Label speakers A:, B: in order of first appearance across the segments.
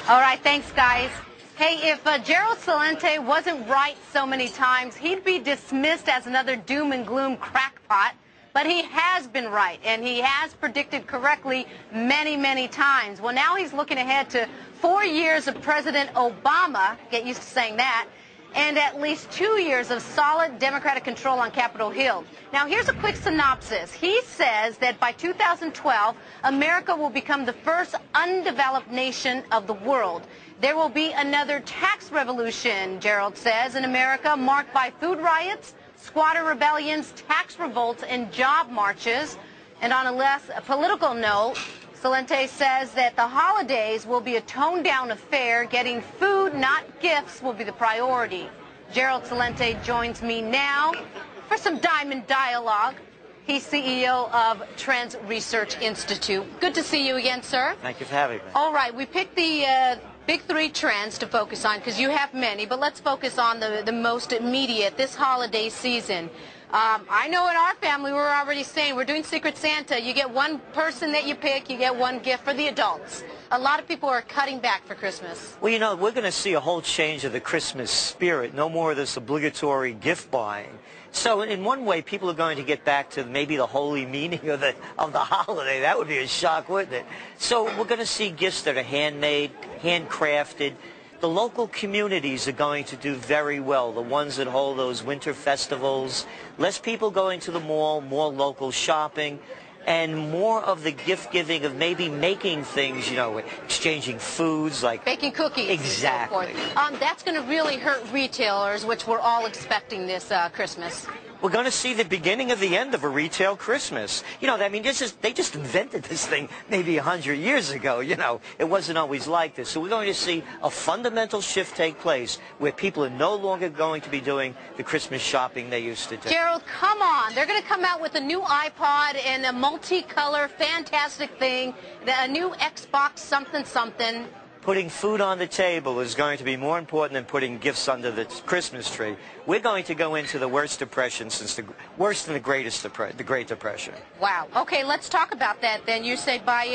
A: All right, thanks, guys. Hey, if Gerald Celente wasn't right so many times, he'd be dismissed as another doom and gloom crackpot. But he has been right, and he has predicted correctly many, many times. Well, now he's looking ahead to 4 years of President Obama, get used to saying that, and at least 2 years of solid Democratic control on Capitol Hill. Now, here's a quick synopsis. He says that by 2012, America will become the first undeveloped nation of the world. There will be another tax revolution, Gerald says, in America, marked by food riots, squatter rebellions, tax revolts, and job marches. And on a less political note, Celente says that the holidays will be a toned-down affair. Getting food, not gifts, will be the priority. Gerald Celente joins me now for some Diamond Dialogue. He's CEO of Trends Research Institute. Good to see you again, sir.
B: Thank you for having me.
A: All right, we picked the big three trends to focus on because you have many, but let's focus on the most immediate, this holiday season. I know in our family we're already saying we're doing Secret Santa. You get one person that you pick, you get one gift for the adults. A lot of people are cutting back for Christmas.
B: Well, you know, we're going to see a whole change of the Christmas spirit. No more of this obligatory gift buying. So in one way, people are going to get back to maybe the holy meaning of the holiday. That would be a shock, wouldn't it? So we're going to see gifts that are handmade, handcrafted. The local communities are going to do very well, the ones that hold those winter festivals. Less people going to the mall, more local shopping, and more of the gift-giving of maybe making things, you know, exchanging foods like...
A: baking cookies.
B: Exactly.
A: And so forth. That's going to really hurt retailers, which we're all expecting this Christmas.
B: We're going to see the beginning of the end of a retail Christmas. You know, I mean, they just invented this thing maybe 100 years ago. You know, it wasn't always like this. So we're going to see a fundamental shift take place where people are no longer going to be doing the Christmas shopping they used to do.
A: Gerald, come on. They're going to come out with a new iPod and a multicolor, fantastic thing, a new Xbox something.
B: Putting food on the table is going to be more important than putting gifts under the Christmas tree. We're going to go into the worst depression since worse than the Great Depression.
A: Wow. Okay, let's talk about that then. You say by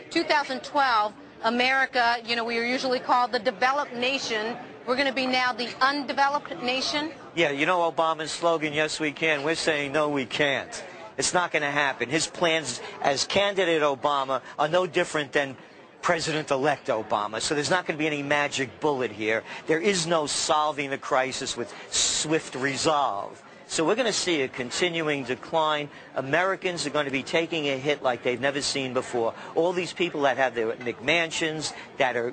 A: 2012, America, you know, we are usually called the developed nation. We're going to be now the undeveloped nation?
B: Yeah, you know Obama's slogan, yes we can. We're saying no we can't. It's not going to happen. His plans as candidate Obama are no different than President-elect Obama. So there's not going to be any magic bullet here. There is no solving the crisis with swift resolve. So we're going to see a continuing decline. Americans are going to be taking a hit like they've never seen before. All these people that have their McMansions,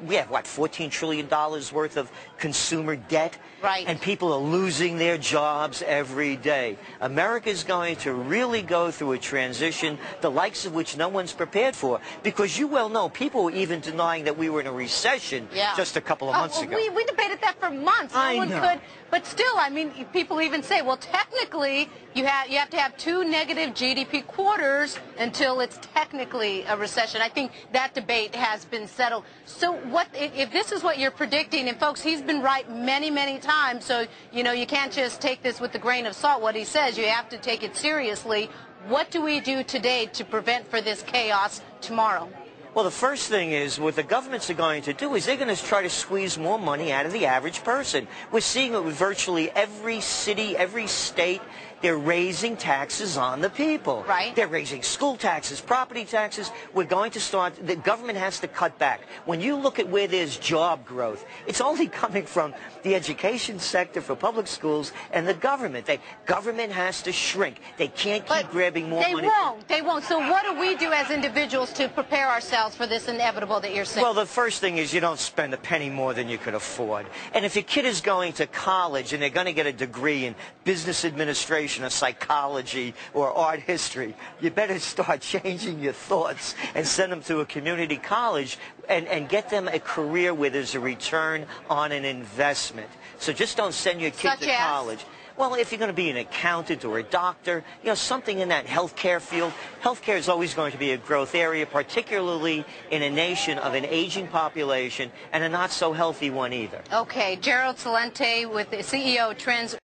B: we have, what, $14 trillion worth of consumer debt?
A: Right.
B: And people are losing their jobs every day. America is going to really go through a transition, the likes of which no one's prepared for. Because you well know, people were even denying that we were in a recession just a couple of months ago.
A: We debated that for months. No one could. But still, I mean, people even say, well, technically, you have to have 2 negative GDP quarters until it's technically a recession. I think that debate has been settled. So what if this is what you're predicting? And folks, he's been right many, many times. So, you know, you can't just take this with a grain of salt, what he says. You have to take it seriously. What do we do today to prevent for this chaos tomorrow?
B: Well, the first thing is what the governments are going to do is they're going to try to squeeze more money out of the average person. We're seeing it with virtually every city, every state. They're raising taxes on the people.
A: Right.
B: They're raising school taxes, property taxes. We're going to start, the government has to cut back. When you look at where there's job growth, it's only coming from the education sector for public schools and the government. Government has to shrink. They can't keep grabbing more money.
A: They won't. So what do we do as individuals to prepare ourselves for this inevitable that you're saying?
B: Well, the first thing is you don't spend a penny more than you could afford. And if your kid is going to college and they're going to get a degree in business administration or psychology or art history, you better start changing your thoughts and send them to a community college and get them a career where there's a return on an investment. So just don't send your kid to college. Well, if you're going to be an accountant or a doctor, you know, something in that healthcare field. Healthcare is always going to be a growth area, particularly in a nation of an aging population and a not so healthy one either.
A: Okay, Gerald Celente with the CEO of Trends